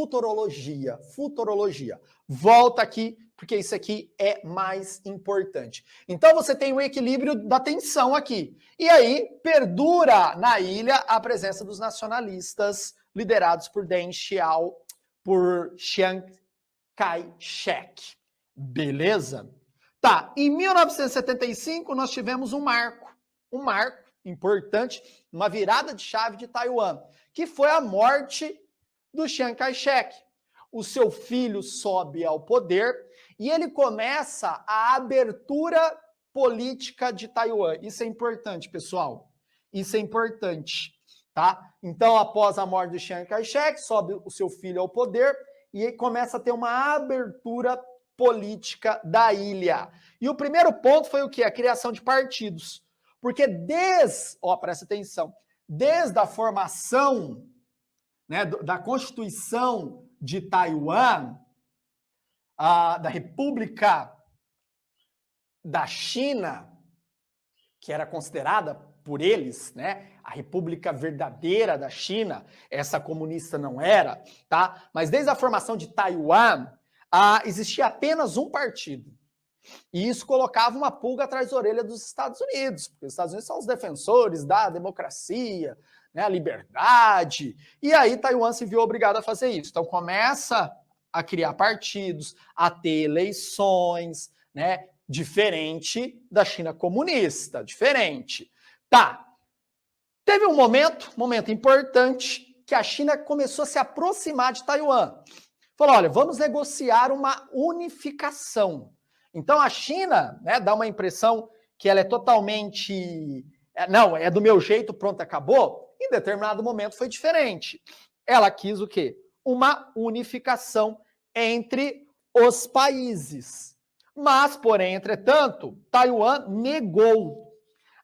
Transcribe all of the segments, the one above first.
futurologia, futurologia. Volta aqui, porque isso aqui é mais importante. Então você tem o equilíbrio da tensão aqui. E aí perdura na ilha a presença dos nacionalistas liderados por por Chiang Kai-shek. Beleza? Tá, em 1975 nós tivemos um marco importante, uma virada de chave de Taiwan, que foi a morte do Chiang Kai-shek. O seu filho sobe ao poder e ele começa a abertura política de Taiwan. Isso é importante, pessoal. Isso é importante, tá? Então, após a morte do Chiang Kai-shek, sobe o seu filho ao poder e começa a ter uma abertura política da ilha. E o primeiro ponto foi o quê? A criação de partidos. Porque presta atenção, desde a formação, né, da Constituição de Taiwan, da República da China, que era considerada por eles, né, a República verdadeira da China, essa comunista não era, tá? Mas desde a formação de Taiwan, existia apenas um partido. E isso colocava uma pulga atrás da orelha dos Estados Unidos, porque os Estados Unidos são os defensores da democracia, né, a liberdade, e aí Taiwan se viu obrigado a fazer isso. Então começa a criar partidos, a ter eleições, né, diferente da China comunista, diferente. Tá, teve um momento importante, que a China começou a se aproximar de Taiwan. Falou, olha, vamos negociar uma unificação. Então a China, né, dá uma impressão que ela é totalmente... Não, é do meu jeito, pronto, acabou. Em determinado momento foi diferente. Ela quis o quê? Uma unificação entre os países. Mas, porém, entretanto, Taiwan negou.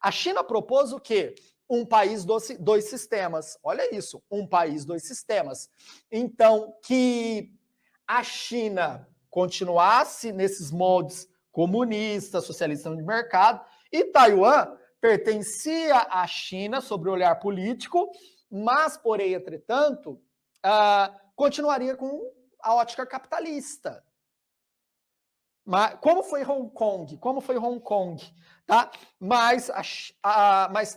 A China propôs o quê? Um país, dois sistemas. Olha isso, um país, dois sistemas. Então, que a China continuasse nesses moldes comunistas, socialistas de mercado, e Taiwan pertencia à China sobre o olhar político, mas, porém, entretanto, continuaria com a ótica capitalista. Mas, como foi Hong Kong? Tá? Mas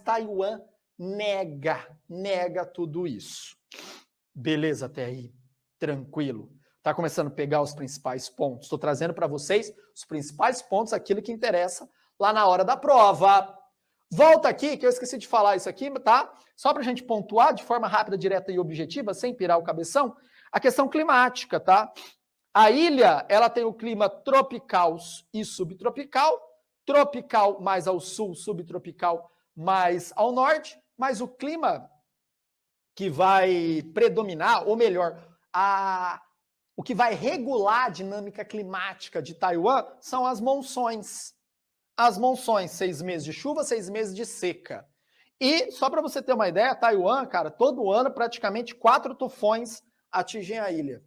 Taiwan nega tudo isso. Beleza até aí? Tranquilo. Tá começando a pegar os principais pontos. Estou trazendo para vocês os principais pontos, aquilo que interessa lá na hora da prova. Volta aqui, que eu esqueci de falar isso aqui, tá? Só para a gente pontuar de forma rápida, direta e objetiva, sem pirar o cabeção, a questão climática, tá? A ilha, ela tem o clima tropical e subtropical, tropical mais ao sul, subtropical mais ao norte, mas o clima que vai predominar, ou melhor, o que vai regular a dinâmica climática de Taiwan são as monções. As monções, 6 meses de chuva, 6 meses de seca. E, só para você ter uma ideia, Taiwan, cara, todo ano praticamente 4 tufões atingem a ilha.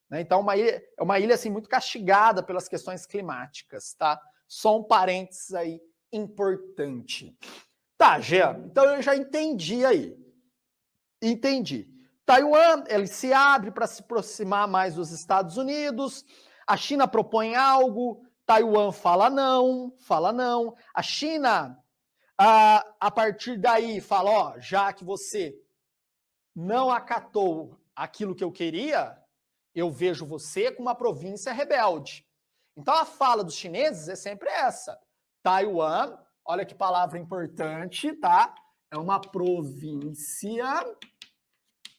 Né? Então, é uma ilha assim, muito castigada pelas questões climáticas, tá? Só um parênteses aí importante. Tá, Jean, então eu já entendi aí. Entendi. Taiwan, ele se abre para se aproximar mais dos Estados Unidos, a China propõe algo, Taiwan fala não. A China, a partir daí, fala, ó, já que você não acatou aquilo que eu queria, eu vejo você como uma província rebelde. Então a fala dos chineses é sempre essa. Taiwan, olha que palavra importante, tá? É uma província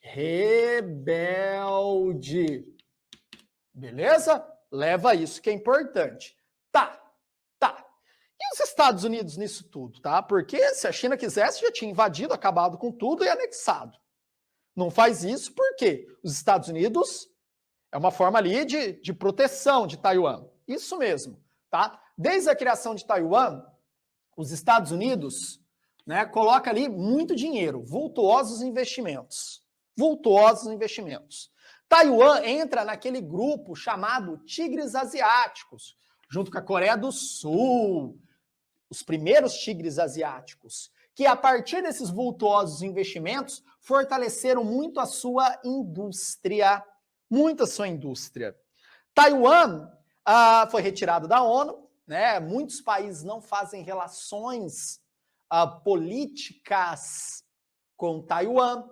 rebelde. Beleza? Leva isso que é importante. Tá. E os Estados Unidos nisso tudo, tá? Porque se a China quisesse, já tinha invadido, acabado com tudo e anexado. Não faz isso porque os Estados Unidos é uma forma ali de proteção de Taiwan. Isso mesmo, tá? Desde a criação de Taiwan, os Estados Unidos, né, coloca ali muito dinheiro, vultuosos investimentos. Taiwan entra naquele grupo chamado Tigres Asiáticos, junto com a Coreia do Sul, os primeiros tigres asiáticos, que a partir desses vultuosos investimentos fortaleceram muito a sua indústria muita sua indústria. Taiwan foi retirado da ONU, né? Muitos países não fazem relações políticas com Taiwan.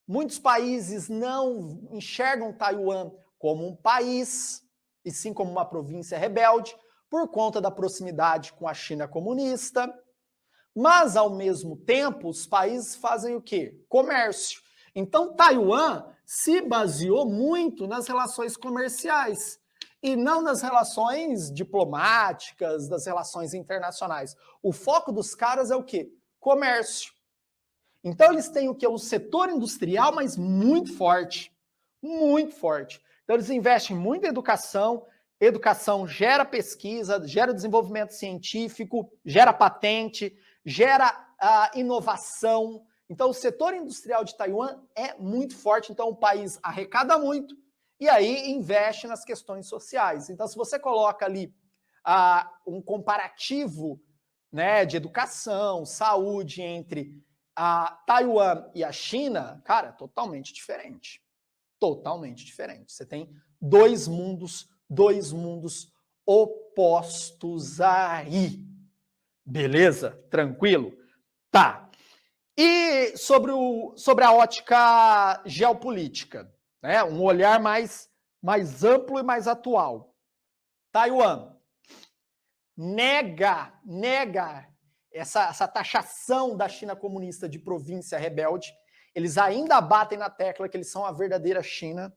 Muitos países não enxergam Taiwan como um país, e sim como uma província rebelde, por conta da proximidade com a China comunista. Mas, ao mesmo tempo, os países fazem o quê? Comércio. Então, Taiwan se baseou muito nas relações comerciais e não nas relações diplomáticas, das relações internacionais. O foco dos caras é o quê? Comércio. Então, eles têm o quê? O setor industrial, mas muito forte. Muito forte. Então, eles investem muito em educação. Educação gera pesquisa, gera desenvolvimento científico, gera patente, gera inovação. Então, o setor industrial de Taiwan é muito forte. Então, o país arrecada muito e aí investe nas questões sociais. Então, se você coloca ali um comparativo, né, de educação, saúde entre a Taiwan e a China, cara, totalmente diferente. Totalmente diferente. Você tem dois mundos opostos aí. Beleza? Tranquilo? Tá. E sobre a ótica geopolítica, né? Um olhar mais amplo e mais atual. Taiwan nega essa taxação da China comunista de província rebelde. Eles ainda batem na tecla que eles são a verdadeira China,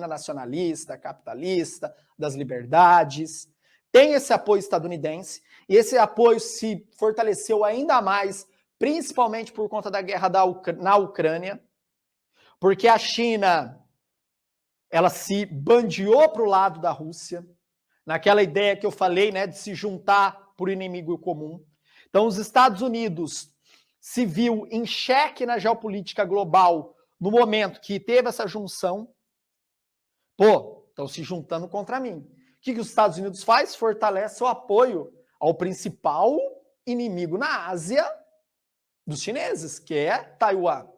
nacionalista, capitalista, das liberdades. Tem esse apoio estadunidense, e esse apoio se fortaleceu ainda mais, principalmente por conta da guerra na Ucrânia, porque a China ela se bandeou para o lado da Rússia, naquela ideia que eu falei, né, de se juntar por inimigo comum. Então, os Estados Unidos se viu em xeque na geopolítica global no momento que teve essa junção. Pô, estão se juntando contra mim. O que os Estados Unidos faz? Fortalece o apoio ao principal inimigo na Ásia dos chineses, que é Taiwan.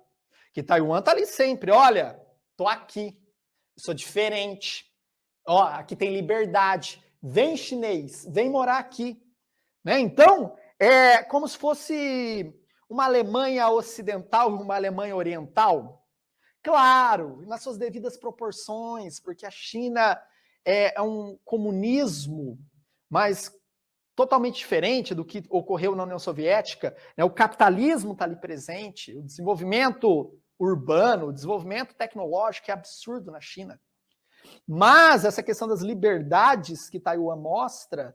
Que Taiwan tá ali sempre, olha, tô aqui, sou diferente, ó, aqui tem liberdade, vem chinês, vem morar aqui. Né? Então, é como se fosse uma Alemanha ocidental e uma Alemanha oriental. Claro, nas suas devidas proporções, porque a China é um comunismo, mas totalmente diferente do que ocorreu na União Soviética. Né? O capitalismo está ali presente, o desenvolvimento urbano, o desenvolvimento tecnológico é absurdo na China. Mas essa questão das liberdades que Taiwan mostra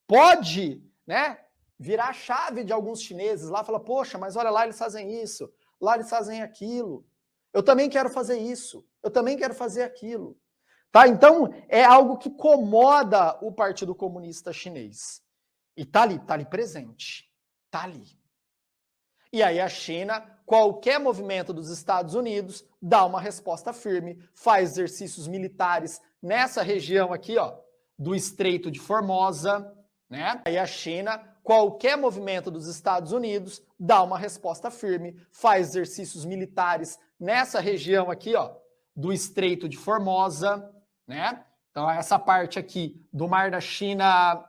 pode, né, virar a chave de alguns chineses lá, falar, poxa, mas olha lá, eles fazem isso, lá eles fazem aquilo. Eu também quero fazer isso, eu também quero fazer aquilo. Tá? Então, é algo que incomoda o Partido Comunista Chinês. E tá ali presente. Tá ali. E aí a China, qualquer movimento dos Estados Unidos, dá uma resposta firme, faz exercícios militares nessa região aqui, ó, do Estreito de Formosa, né? E a China, qualquer movimento dos Estados Unidos, dá uma resposta firme, faz exercícios militares nessa região aqui, ó, do Estreito de Formosa, né? Então, essa parte aqui do Mar da China,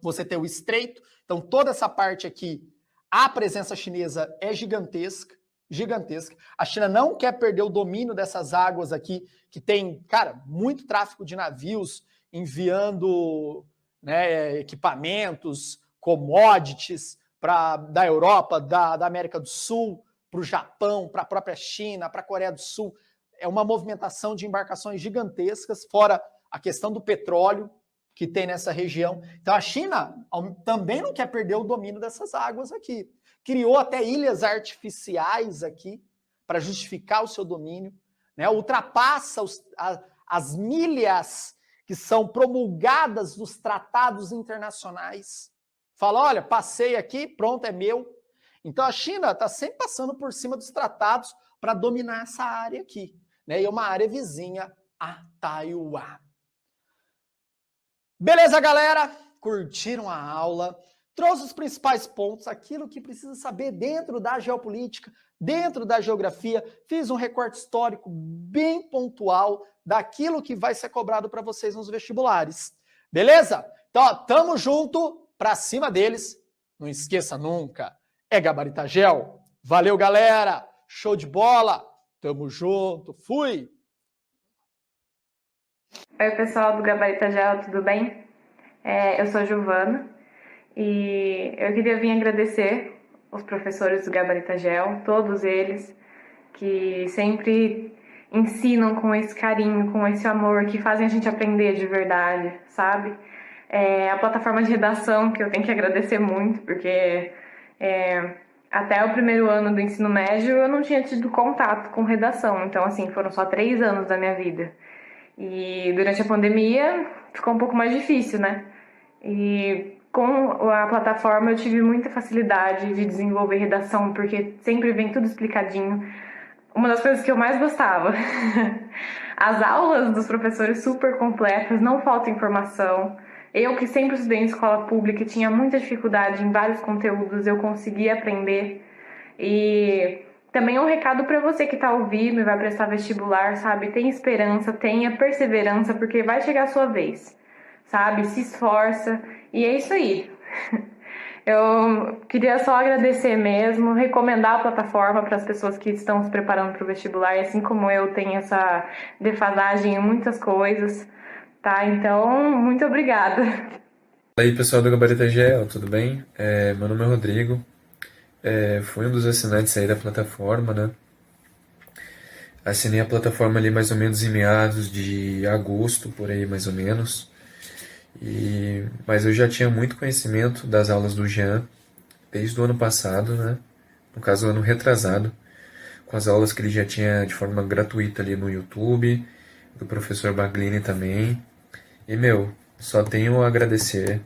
você tem o Estreito. Então, toda essa parte aqui, a presença chinesa é gigantesca, gigantesca. A China não quer perder o domínio dessas águas aqui, que tem, cara, muito tráfego de navios enviando, né, equipamentos, commodities da Europa, da América do Sul, para o Japão, para a própria China, para a Coreia do Sul. É uma movimentação de embarcações gigantescas, fora a questão do petróleo que tem nessa região. Então a China também não quer perder o domínio dessas águas aqui. Criou até ilhas artificiais aqui para justificar o seu domínio, né? Ultrapassa as milhas que são promulgadas nos tratados internacionais. Fala, olha, passei aqui, pronto, é meu. Então a China está sempre passando por cima dos tratados para dominar essa área aqui, né? E é uma área vizinha a Taiwan. Beleza, galera? Curtiram a aula? trouxe os principais pontos, aquilo que precisa saber dentro da geopolítica, dentro da geografia, fiz um recorte histórico bem pontual daquilo que vai ser cobrado para vocês nos vestibulares. Beleza? Então, ó, tamo junto, pra cima deles. Não esqueça nunca, é Gabarita Gel. Valeu, galera! Show de bola! Tamo junto, fui! Oi, pessoal do Gabarita Gel, tudo bem? Eu sou Giovana e eu queria vir agradecer os professores do Gabarita Gel, todos eles, que sempre ensinam com esse carinho, com esse amor, que fazem a gente aprender de verdade, sabe? A plataforma de redação, que eu tenho que agradecer muito, porque até o primeiro ano do ensino médio eu não tinha tido contato com redação, então assim, foram só 3 anos da minha vida. E durante a pandemia ficou um pouco mais difícil, né? E com a plataforma eu tive muita facilidade de desenvolver redação, porque sempre vem tudo explicadinho. Uma das coisas que eu mais gostava. As aulas dos professores super completas, não falta informação. Eu que sempre estudei em escola pública e tinha muita dificuldade em vários conteúdos, eu consegui aprender. E também um recado para você que está ouvindo e vai prestar vestibular, sabe? Tenha esperança, tenha perseverança, porque vai chegar a sua vez, sabe? Se esforça e é isso aí. Eu queria só agradecer mesmo, recomendar a plataforma para as pessoas que estão se preparando para o vestibular, e assim como eu tenho essa defasagem em muitas coisas, tá? Então, muito obrigada. Fala aí, pessoal do Gabarita Gel, tudo bem? Meu nome é Rodrigo, fui um dos assinantes aí da plataforma, né? Assinei a plataforma ali mais ou menos em meados de agosto, por aí mais ou menos. Mas eu já tinha muito conhecimento das aulas do Jean, desde o ano passado, né? No caso, o ano retrasado, com as aulas que ele já tinha de forma gratuita ali no YouTube, do professor Baglini também. E, só tenho a agradecer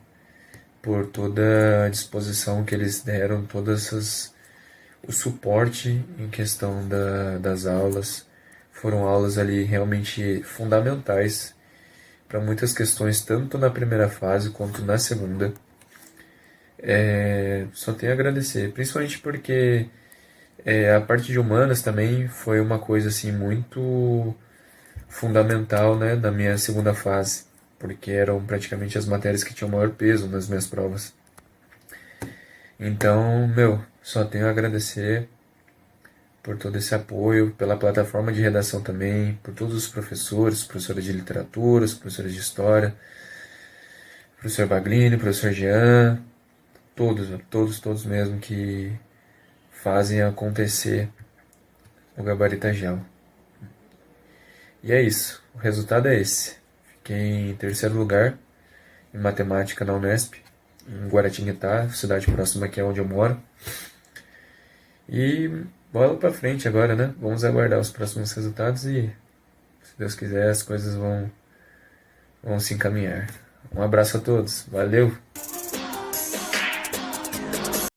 por toda a disposição que eles deram, o suporte em questão das aulas. Foram aulas ali realmente fundamentais para muitas questões, tanto na primeira fase quanto na segunda. Só tenho a agradecer, principalmente porque a parte de humanas também foi uma coisa assim muito fundamental, né, na minha segunda fase, porque eram praticamente as matérias que tinham maior peso nas minhas provas. Então, só tenho a agradecer por todo esse apoio, pela plataforma de redação também, por todos os professores, professores de literatura, os professores de história, professor Baglini, professor Jean, todos mesmo que fazem acontecer o Gabarita Gel. E é isso, o resultado é esse. Fiquei em terceiro lugar em matemática na Unesp, em Guaratinguetá, cidade próxima aqui onde eu moro. E bola pra frente agora, né? Vamos aguardar os próximos resultados e, se Deus quiser, as coisas vão se encaminhar. Um abraço a todos, valeu!